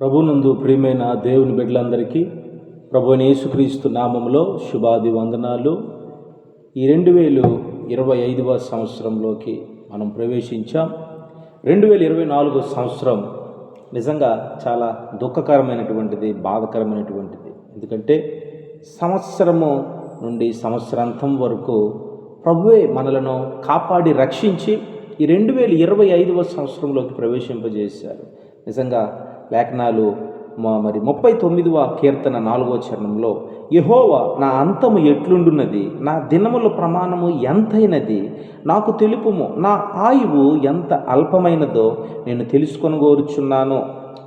ప్రభునందు ప్రియమైన దేవుని బిడ్డలందరికీ ప్రభువైన యేసుక్రీస్తు నామములో శుభాది వందనాలు. ఈ 2025వ సంవత్సరంలోకి మనం ప్రవేశించాం. 2024 సంవత్సరం నిజంగా చాలా దుఃఖకరమైనటువంటిది, బాధకరమైనటువంటిది. ఎందుకంటే సంవత్సరము నుండి సంవత్సరాంతం వరకు ప్రభువే మనలను కాపాడి రక్షించి ఈ 2025వ సంవత్సరంలోకి ప్రవేశింపజేశారు. నిజంగా లేఖనాలు 39వ కీర్తన 4వ చరణంలో, యెహోవా నా అంతము ఎట్లుండున్నది, నా దినముల ప్రమాణము ఎంతైనది నాకు తెలుపుము, నా ఆయువు ఎంత అల్పమైనదో నేను తెలుసుకొనగోరుచున్నాను.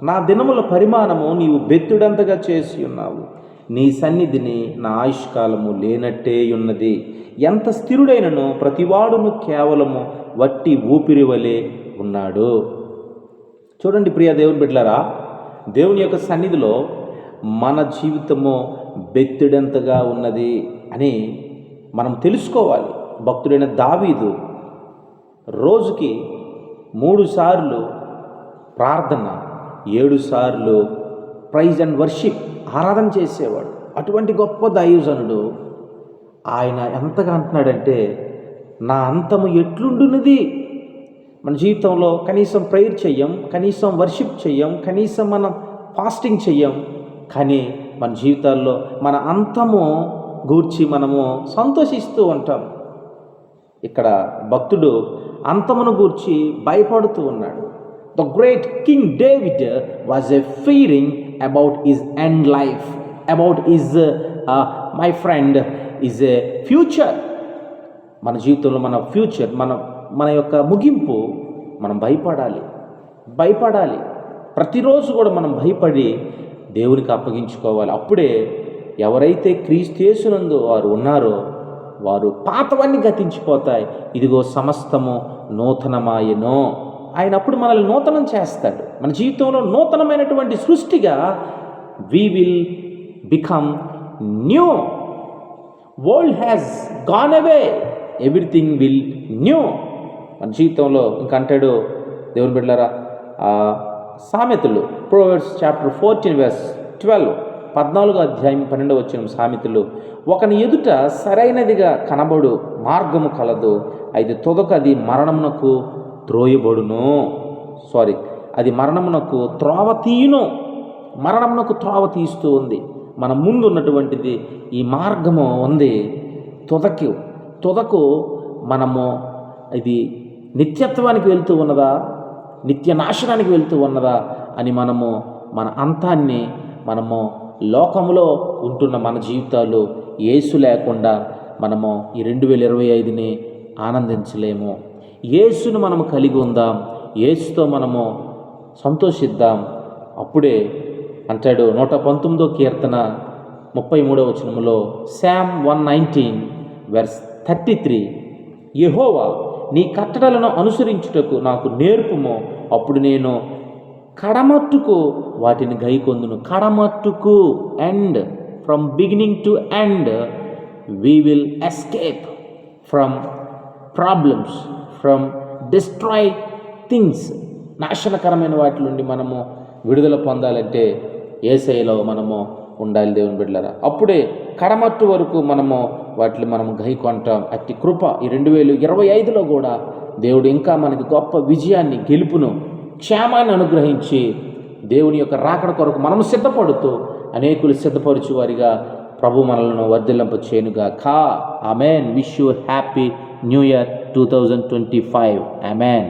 నా దినముల పరిమాణము నీవు బెత్తుడంతగా చేసి ఉన్నావు, నీ సన్నిధిని నా ఆయుష్కాలము లేనట్టే ఉన్నది. ఎంత స్థిరుడైనను ప్రతివాడును కేవలము వట్టి ఊపిరి వలె ఉన్నాడు. చూడండి ప్రియ దేవుని బిడ్డలారా, దేవుని యొక్క సన్నిధిలో మన జీవితము బెత్తుడెంతగా ఉన్నది అని మనం తెలుసుకోవాలి. భక్తుడైన దావీదు రోజుకి 3 సార్లు ప్రార్థన, 7 సార్లు ప్రైజ్ అండ్ వర్షిప్, ఆరాధన చేసేవాడు. అటువంటి గొప్ప దైవజనుడు ఆయన ఎంతగా అంటున్నాడంటే, నా అంతము ఎట్లుండున్నది. మన జీవితంలో కనీసం ప్రేయర్ చెయ్యం, కనీసం వర్షిప్ చెయ్యం, కనీసం మనం ఫాస్టింగ్ చెయ్యం, కానీ మన జీవితాల్లో మన అంతము గూర్చి మనము సంతోషిస్తూ ఉంటాం. ఇక్కడ భక్తుడు అంతమును గూర్చి భయపడుతూ ఉన్నాడు. The great king David was a fearing about his end life, about his my friend is a future. మన జీవితంలో మన ఫ్యూచర్, మన యొక్క ముగింపు మనం భయపడాలి. ప్రతిరోజు కూడా మనం భయపడి దేవునికి అప్పగించుకోవాలి. అప్పుడే ఎవరైతే క్రీస్తు యేసునందు వారు ఉన్నారో వారు పాతవన్నీ గతించిపోతాయి, ఇదిగో సమస్తము నూతనమాయెను. ఆయన అప్పుడు మనల్ని నూతనం చేస్తాడు. మన జీవితంలో నూతనమైనటువంటి సృష్టిగా we will become new. World has gone away, everything will new. మన జీవితంలో ఇంకంటాడు దేవుని బిడ్డలారా, సామెతలు, ప్రొవర్బ్స్ చాప్టర్ 14 verse 12, 14వ అధ్యాయం 12వ వచనం సామెతలు, ఒకని ఎదుట సరైనదిగా కనబడు మార్గము కలదు, అయితే తొదక అది మరణమునకు త్రోవ తీయును. మరణమునకు త్రోవ తీస్తూ ఉంది. మన ముందు ఉన్నటువంటిది ఈ మార్గము ఉంది. తుదకు మనము ఇది నిత్యత్వానికి వెళ్తూ ఉన్నదా, నిత్య నాశనానికి వెళ్తూ ఉన్నదా అని మనము మన అంతాన్ని, మనము లోకములో ఉంటున్న మన జీవితాలు యేసు లేకుండా మనము ఈ 2025ని ఆనందించలేము. యేసును మనము కలిగి ఉందాం, యేసుతో మనము సంతోషిద్దాం. అప్పుడే అంటాడు 119వ కీర్తన 33వ వచనములో, Psalm 119 verse 33, యెహోవా నీ కట్టడలను అనుసరించుటకు నాకు నేర్పుము, అప్పుడు నేను కడమట్టుకు వాటిని గైకొందును. కడమట్టుకు, end, from beginning to end we will escape from problems, from destroy things. నాశనకరమైన వాటి నుండి మనము విడుదల పొందాలంటే యేసయ్యలో మనము ఉండాలి దేవుని బిడ్డలారా. అప్పుడే కడమట్టు వరకు మనము వాటిని మనము గైకొంటాం. అట్టి కృప ఈ 2025లో కూడా దేవుడు ఇంకా మనకి గొప్ప విజయాన్ని, గెలుపును, క్షేమాన్ని అనుగ్రహించి దేవుని యొక్క రాకడ కొరకు మనము సిద్ధపడుతూ అనేకులు సిద్ధపరచు వారిగా ప్రభు మనలను వర్ధిల్లింప చేయనుగాక. Amen. Wish you happy new year 2025. Amen.